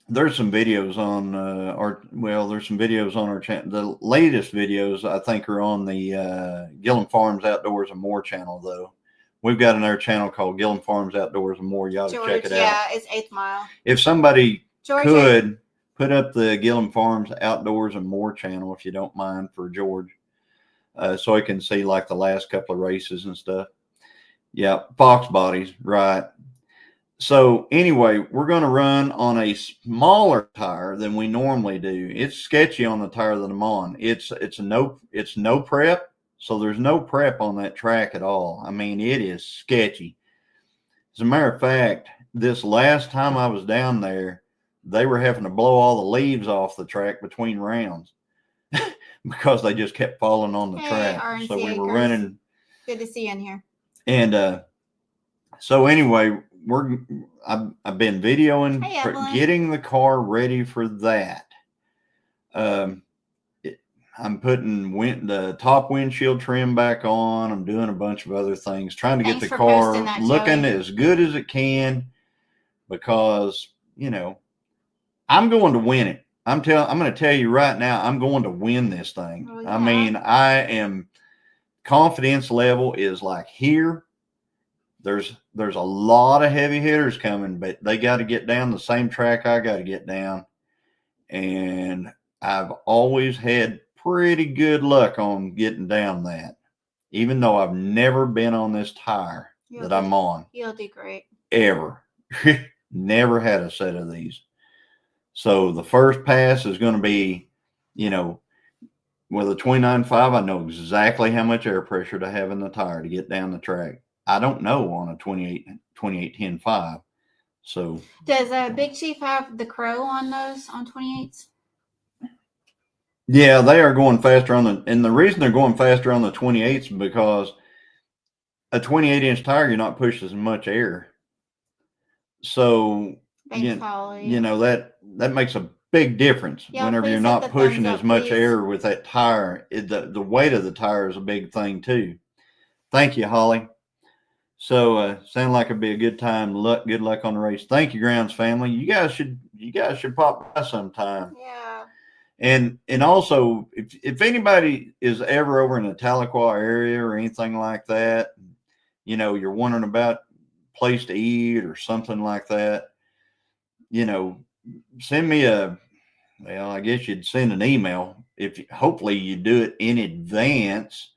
there's some videos on there's some videos on our channel. The latest videos, I think, are on the Gilliam Farms Outdoors and More channel, though. We've got another channel called Gilliam Farms Outdoors and More. You ought to check it out. Yeah, it's 8th mile. If somebody could put up the Gilliam Farms Outdoors and More channel, if you don't mind, for George, so I can see like the last couple of races and stuff. Yeah, Fox Bodies, right. So anyway, we're going to run on a smaller tire than we normally do. It's sketchy on the tire that I'm on. It's no prep, so there's no prep on that track at all. I mean, it is sketchy. As a matter of fact, this last time I was down there, they were having to blow all the leaves off the track between rounds because they just kept falling on the track. RNC So we were Acres. running. Good to see you in here. And so anyway, I've been videoing getting the car ready for that. I'm putting the top windshield trim back on. I'm doing a bunch of other things, trying to get the car looking as good as it can, because I'm going to win it. I'm going to tell you right now, I'm going to win this thing. Oh, yeah. I mean, confidence level is like here. There's a lot of heavy hitters coming, but they got to get down the same track I got to get down. And I've always had pretty good luck on getting down that, even though I've never been on this tire I'm on. You'll do great. Ever. Never had a set of these. So the first pass is going to be, with a 29.5, I know exactly how much air pressure to have in the tire to get down the track. I don't know on a 28 10.5. So does Big Chief have the Crow on those on 28s? Yeah, they are going faster and the reason they're going faster on the 28s is because a 28-inch tire, you're not pushing as much air. So that makes a big difference whenever you're not pushing as much air with that tire. The weight of the tire is a big thing too. Thank you, Holly. So sound like it'd be a good time. Good luck on the race. Thank you, Grounds family. You guys should pop by sometime. Yeah. And also, if anybody is ever over in the Tahlequah area or anything like that, you're wondering about a place to eat or something like that, send me I guess you'd send an email. Hopefully you do it in advance,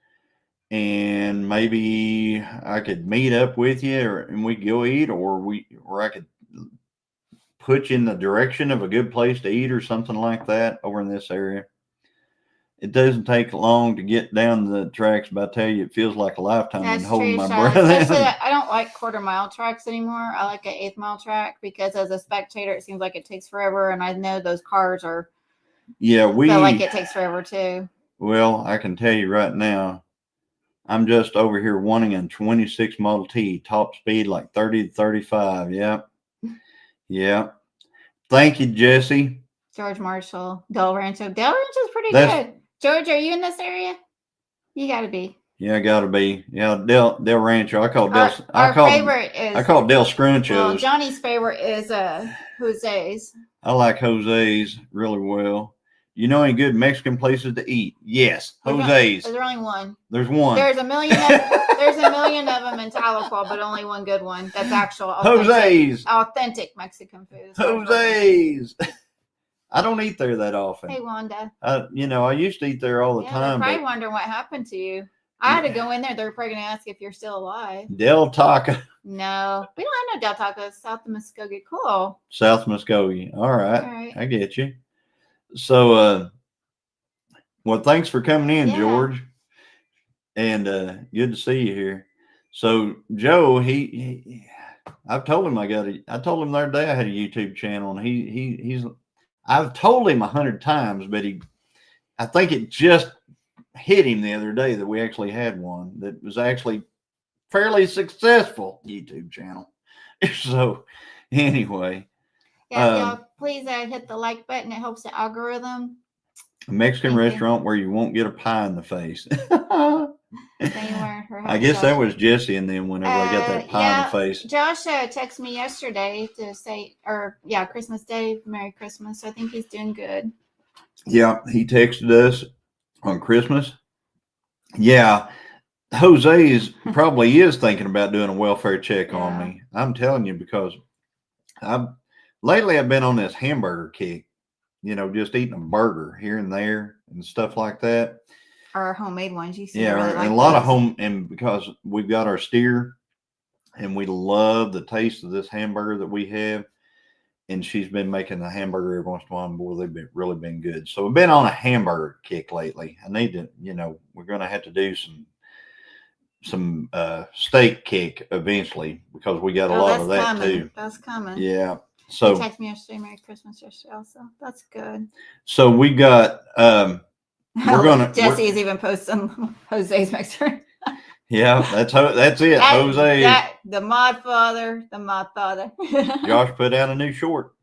and maybe I could meet up with you and we go eat, or I could put you in the direction of a good place to eat or something like that over in this area. It doesn't take long to get down the tracks, but I tell you, it feels like a lifetime That's and holding true, my Sean. breath Especially in. that I don't like quarter-mile tracks anymore. I like an eighth-mile track because as a spectator, it seems like it takes forever, and I know those cars are. Yeah, Feel like it takes forever too. Well, I can tell you right now, I'm just over here wanting a 26 Model T, top speed like 30 to 35. Yep. Yeah. Thank you, Jesse. George Marshall, Del Rancho. Del Rancho's pretty good. George, are you in this area? You got to be. Yeah, gotta be. Yeah, Del Rancho. I call Del. Our favorite is. I call Del Scrunchos. Well, Johnny's favorite is Jose's. I like Jose's really well. You know any good Mexican places to eat? Yes, Jose's. There's only one. There's one. There's a million of them in Tahlequah, but only one good one. That's actual authentic Mexican food. Jose's. I don't eat there that often. Hey, Wanda. I used to eat there all the time. They're probably wondering what happened to you. I had to go in there. They're probably going to ask if you're still alive. Del Taco. No, we don't have no Del Taco. South of Muskogee. Cool. South Muskogee. All right. I get you. So, well, thanks for coming in, George. And good to see you here. So, Joe, I've told him I told him the other day I had a YouTube channel, and I've told him 100 times, but I think it just hit him the other day that we actually had one that was actually fairly successful YouTube channel. So anyway, please hit the like button. It helps the algorithm. A Mexican restaurant where you won't get a pie in the face. I guess that was Jesse and then whenever I got that pie in the face. Josh texted me yesterday to say, Christmas Day, Merry Christmas. I think he's doing good. Yeah, he texted us on Christmas. Yeah, Jose's probably is thinking about doing a welfare check on me. I'm telling you, because lately I've been on this hamburger kick. Just eating a burger here and there and stuff like that. Our homemade ones, you see. Yeah, really and a lot of home, and because we've got our steer, and we love the taste of this hamburger that we have. And she's been making the hamburger every once in a while, and boy, they've really been good. So we've been on a hamburger kick lately. I need to, we're going to have to do some steak kick eventually because we got a lot of that too. That's coming. Yeah. So you texted me yesterday, Merry Christmas yesterday also. That's good. So we got Jesse's even posting Jose's Mexican. Yeah, that's it. Jose. The mod father. Josh put out a new short.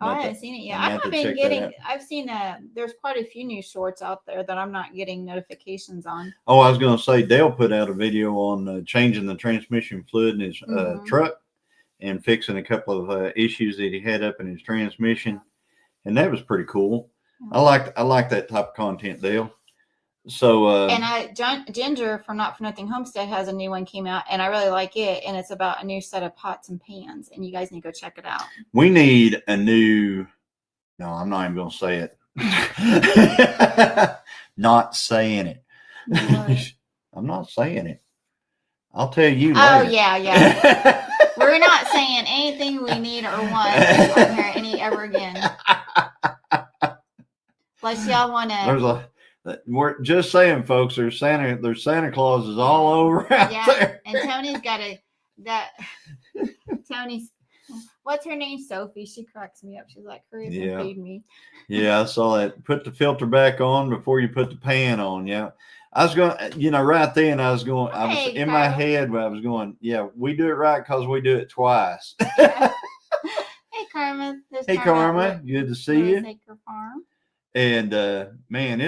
Oh, I haven't seen it yet. I've seen there's quite a few new shorts out there that I'm not getting notifications on. Oh, I was going to say Dale put out a video on changing the transmission fluid in his truck and fixing a couple of issues that he had up in his transmission. And that was pretty cool. I like that type of content, Dale. So Ginger from Not For Nothing Homestead has a new one came out, and I really like it. And it's about a new set of pots and pans, and you guys need to go check it out. We need a new. No, I'm not even going to say it. Not saying it. I'm not saying it. I'll tell you later. Oh yeah. We're not saying anything we need or want on here ever again. Unless y'all want to. We're just saying, folks. There's Santa Clauses all over out there. And Tony's got Tony's. What's her name? Sophie. She cracks me up. She's like, "Hurry up and feed me." Yeah, I saw that. Put the filter back on before you put the pan on. Yeah, I was going. Right then, I was going. I was in my head where I was going. Yeah, we do it right because we do it twice. Hey, Karma. Hey, Karma. Good to see you. Acre Farm. And man,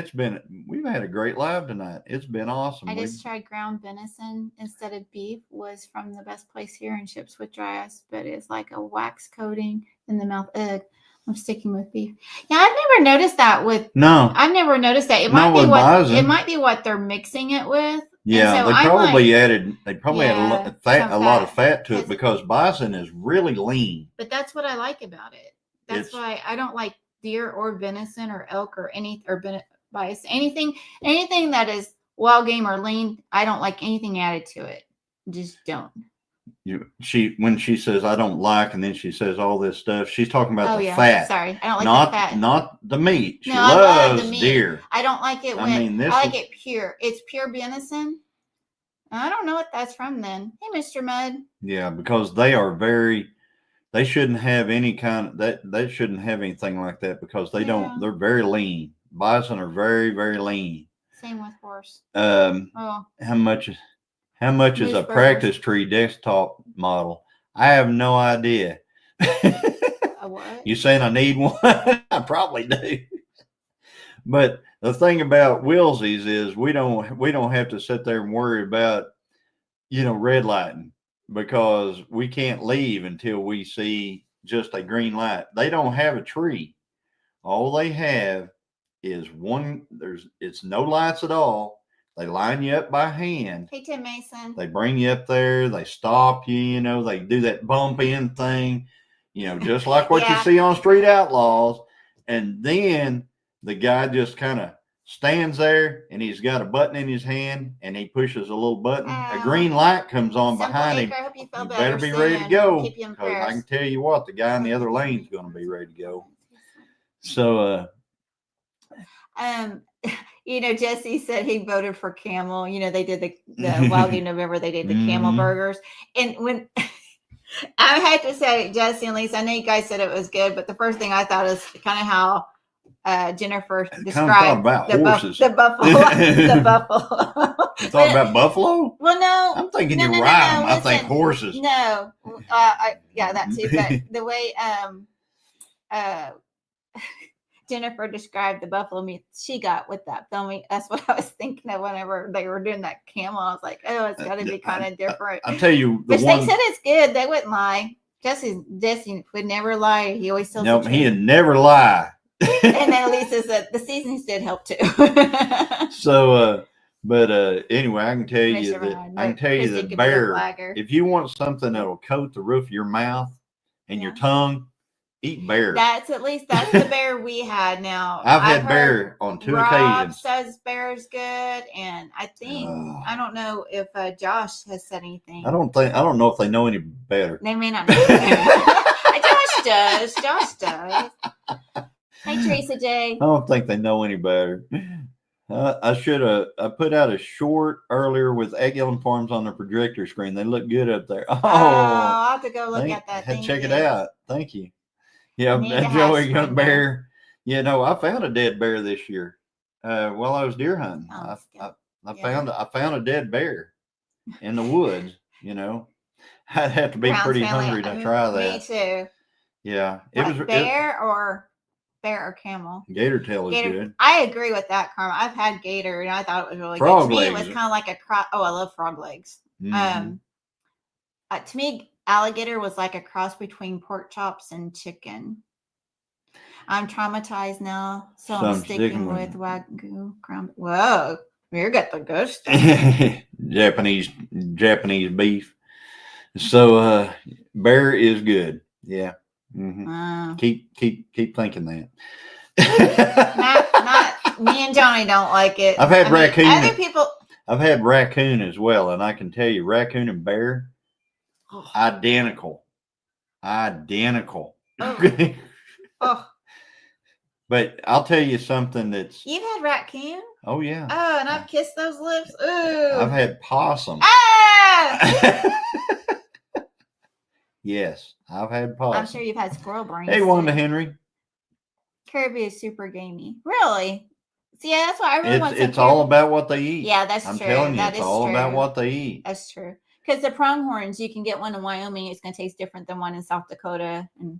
we've had a great live tonight. It's been awesome. I just tried ground venison instead of beef. Was from the best place here in Ships with Dry Ice, but it's like a wax coating in the mouth. Ugh, I'm sticking with beef. Yeah, I've never noticed that I've never noticed that. It might be what they're mixing it with. Yeah, so they probably added a lot of fat to it because bison is really lean. But that's what I like about it. That's why I don't like deer or venison or elk or bison, anything that is wild game or lean. I don't like anything added to it. Just don't. when she says I don't like, and then she says all this stuff, she's talking about Oh the yeah. fat, Sorry, I don't like not the fat. not the meat. She No, I love the loves meat. deer. I don't like it I when mean, this I like is- it pure. It's pure venison. I don't know what that's from then. Hey, Mr. Mudd. Yeah, because they are very. They shouldn't have any kind of that. They shouldn't have anything like that because they don't. Yeah. They're very lean. Bison are very very lean. Same with horse. How much is Moose a burgers. practice tree desktop model? I have no idea. A what? You saying I need one? I probably do. But the thing about Willsies is we don't have to sit there and worry about red lighting because we can't leave until we see just a green light. They don't have a tree. All they have is it's no lights at all. They line you up by hand. Hey, Tim Mason. They bring you up there. They stop you. They do that bump in thing. Just like what you see on Street Outlaws. And then the guy just kind of stands there and he's got a button in his hand and he pushes a little button. A green light comes on behind him. I hope you feel You better better be soon. ready to go. Keep you in Because I prayers. can tell you what, the guy in the other lane is going to be ready to go. So, Jesse said he voted for Camel. They did the Wildly November. They did the Camel burgers. And when I had to say, Jesse and Lisa, I know you guys said it was good, but the first thing I thought is kind of how Jennifer described horses. The buffalo. The buffalo. You thought about buffalo? Well, no. I'm thinking you're right. I think horses. No. Yeah, that too. But the way Jennifer described the buffalo meat she got with that filming, that's what I was thinking of whenever they were doing that camel. I was like, oh, it's got to be kind of different. I'll tell you. But they said it's good. They wouldn't lie. Jesse would never lie. He always tells the truth. He'd never lie. And then Lisa said the seasonings did help too. So, but anyway, I can tell you that bear. If you want something that'll coat the roof of your mouth and your tongue, eat bear. That's the bear we had. Now I've had bear on 2 occasions. Says bear is good, and I think I don't know if Josh has said anything. I don't know if they know any better. They may not know. Josh does. Hey, Teresa J. I don't think they know any better. I should have. I put out a short earlier with Egg Yelling Farms on the projector screen. They look good up there. I'll have to go look at that. Check it out. Thank you. Yeah, Joey Young Bear. I found a dead bear this year while I was deer hunting. I found a dead bear in the woods. I'd have to be pretty hungry to try that. Me too. Yeah, bear or camel. Gator tail is good. I agree with that, Karma. I've had gator and I thought it was really frog good. To legs. me, it was kind of like a cross. Oh, I love frog legs. Mm-hmm. To me, alligator was like a cross between pork chops and chicken. I'm traumatized now, so I'm sticking with Wagyu ground. Whoa, you got the good stuff. Japanese beef. So bear is good. Yeah. Mm-hmm. Keep thinking that. not me and Johnny don't like it. I've had raccoon. Other people. I've had raccoon as well, and I can tell you, raccoon and bear, identical. Oh. But I'll tell you something that's. You've had raccoon? Oh yeah. Oh, and I've kissed those lips. Ooh. I've had possum. Ah! Yes, I've had possum. I'm sure you've had squirrel brains. Hey, Wanda Henry. Kirby is super gamey. Really? See, yeah, that's why everyone wants. It's all about what they eat. Yeah, that's true. I'm telling you, it's all about what they eat. That's true. Because the pronghorns, you can get one in Wyoming. It's going to taste different than one in South Dakota. And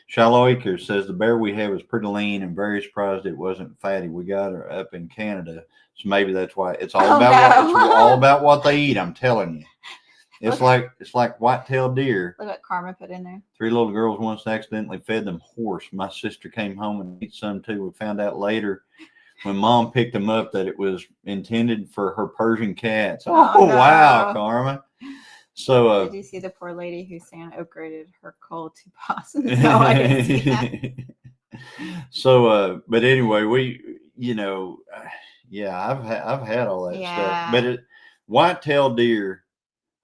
Shallow Acres says the bear we have is pretty lean and very surprised it wasn't fatty. We got her up in Canada, so maybe that's why. It's all all about what they eat. I'm telling you. It's like white-tailed deer. Look what Karma put in there. 3 little girls once accidentally fed them horse. My sister came home and ate some too. We found out later when Mom picked them up that it was intended for her Persian cats. Oh no. Wow, Karma. So did you see the poor lady who Santa upgraded her coal to possum? No, I didn't see that. So but anyway, I've had all that stuff. But white-tailed deer,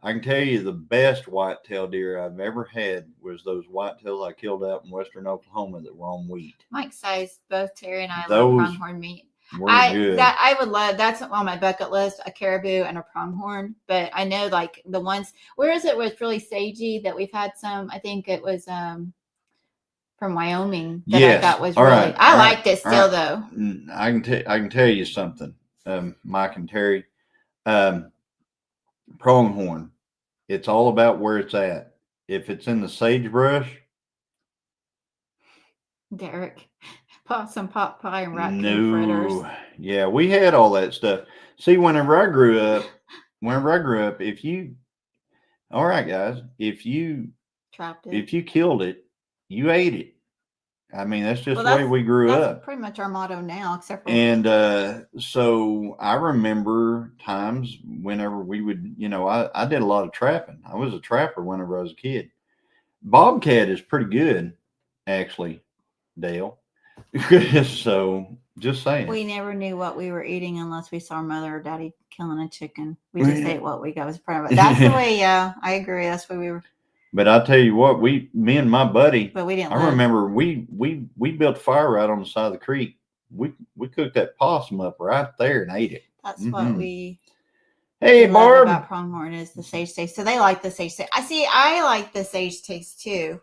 I can tell you the best whitetail deer I've ever had was those whitetails I killed out in western Oklahoma that were on wheat. Mike says both Terry and I love Those pronghorn meat. were good. I would love, that's on my bucket list, a caribou and a pronghorn. But I know like the ones, where is it was really sagey that we've had some? I think it was from Wyoming that I thought was All really. right. I All liked right. it still though. I can tell you something, Mike and Terry. Pronghorn. It's all about where it's at. If it's in the sagebrush, Derek, some pot pie and raccoon no. fritters. Yeah, we had all that stuff. See, whenever I grew up, if you, all right, guys, if you Trapped it. if you killed it, you ate it. I mean, that's just Well, the way we grew that's up. pretty much our motto now, except for. And so I remember times whenever we would, I did a lot of trapping. I was a trapper whenever I was a kid. Bobcat is pretty good, actually, Dale. So just saying. We never knew what we were eating unless we saw mother or daddy killing a chicken. We just ate what we got was part of it. That's the way. Yeah, I agree. That's why we were. But I'll tell you what, me and my buddy. But we didn't. I remember we built a fire right on the side of the creek. We cooked that possum up right there and ate it. That's what we. Hey, Barb. About pronghorn is the sage taste. So they like the sage taste. I like the sage taste too.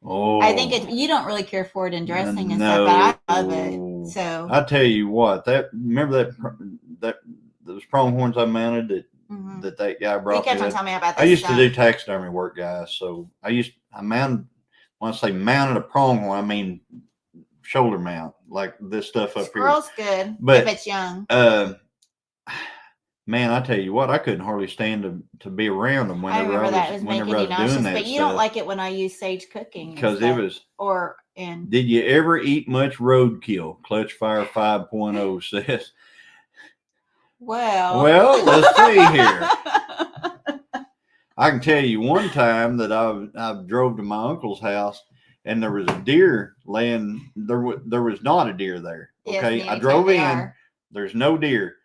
Oh, I think you don't really care for it in dressing and stuff, but I love it. So I tell you what, remember that those pronghorns I mounted that guy brought. You kept on telling me about this. I used to do taxidermy work, guys. So I mounted. When I say mounted a pronghorn, I mean shoulder mount, like this stuff up Squirrel's here. Squirrel's good, but if it's young. Man, I tell you what, I couldn't hardly stand to be around them whenever I was doing that. But you don't like it when I use sage cooking because it was. Did you ever eat much roadkill? Clutch Fire 5.0 says. Well, let's see here. I can tell you one time that I drove to my uncle's house and there was a deer laying. There was not a deer there. Okay, yes, I drove in. There's no deer.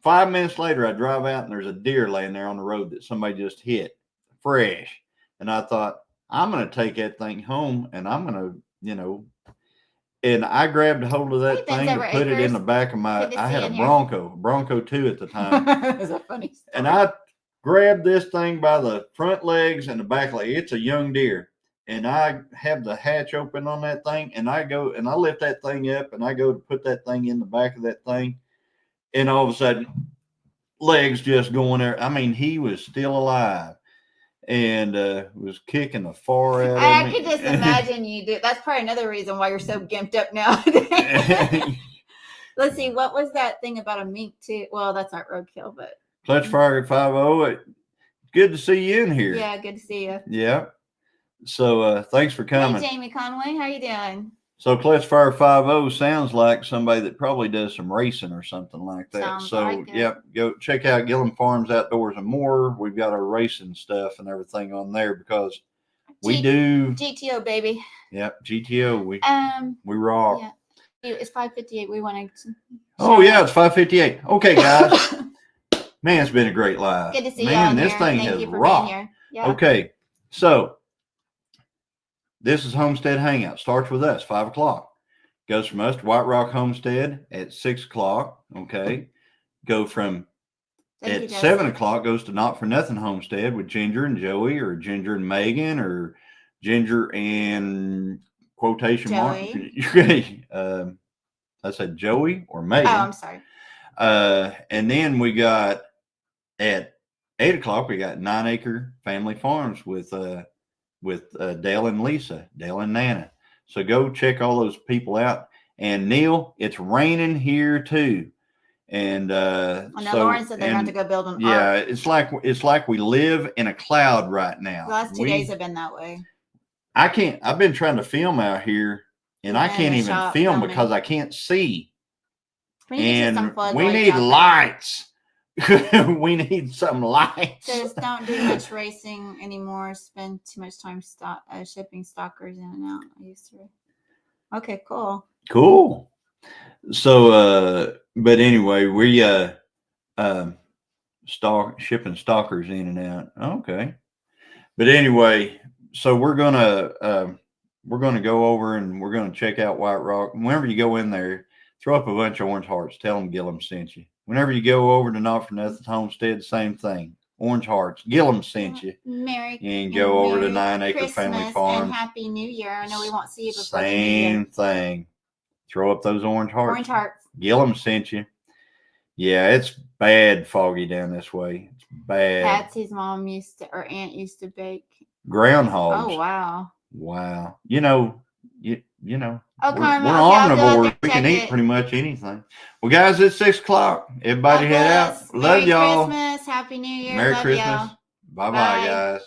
5 minutes later, I drive out and there's a deer laying there on the road that somebody just hit fresh. And I thought, I'm going to take that thing home and I'm going to, and I grabbed a hold of that thing and put it in the back of I had a Bronco 2 at the time. That's a funny story. And I grabbed this thing by the front legs and the back leg. It's a young deer. And I have the hatch open on that thing and I go and I lift that thing up and I go to put that thing in the back of that thing. And all of a sudden, legs just going there. I mean, he was still alive and was kicking the far out of me. I could just imagine you do. That's probably another reason why you're so gimped up now. Let's see. What was that thing about a mink too? Well, that's not roadkill, but. Clutch Fire 5.0. Good to see you in here. Yeah, good to see you. Yeah. So thanks for coming. Hey, Jamie Conway. How you doing? So Clutch Fire 5.0 sounds like somebody that probably does some racing or something like that. Sounds so like yep, go check out Gilliam Farms Outdoors and More. We've got our racing stuff and everything on there because we do GTO, baby. Yep, GTO. We rock. Yeah. It's 5:58. We want to. Oh yeah, it's 5:58. Okay, guys. Man, it's been a great live. Good to see you. Man, this thing has rocked. Yeah. Okay, so. This is Homestead Hangout. Starts with us, 5 o'clock. Goes from us to White Rock Homestead at 6 o'clock. Okay. Go from at 7 o'clock goes to Not For Nothing Homestead with Ginger and Joey or Ginger and Megan or Ginger and quotation mark. I said Joey or Megan. Oh, I'm sorry. And then we got at 8 o'clock, we got 9 Acre Family Farms with Dale and Lisa, Dale and Nana. So go check all those people out. And Neil, it's raining here too. And now Lauren said they're going to go build an ark. It's like we live in a cloud right now. The last 2 days have been that way. I've been trying to film out here and I can't even film because I can't see. And we need lights. We need some lights. Just don't do much racing anymore. Spend too much time shipping stalkers in and out. I used to. Okay, cool. So, but anyway, we shipping stalkers in and out. Okay. But anyway, so we're gonna go over and we're gonna check out White Rock. Whenever you go in there, throw up a bunch of orange hearts. Tell them Gilliam sent you. Whenever you go over to Not For Nothing Homestead, same thing. Orange hearts. Gilliam sent you. And go over to 9 Acre Family Farm. And Happy New Year. I know we won't see you before the New Year. Same thing. Throw up those orange hearts. Orange hearts. Gilliam sent you. Yeah, it's bad foggy down this way. It's bad. Patsy's mom or aunt used to bake groundhogs. Oh wow. Wow. You know. Oh, we're omnivores. We can eat pretty much anything. Well, guys, it's 6 o'clock. Everybody head out. Love y'all. Merry Christmas. Happy New Year. Merry Love Christmas. y'all. Bye-bye, Bye. guys.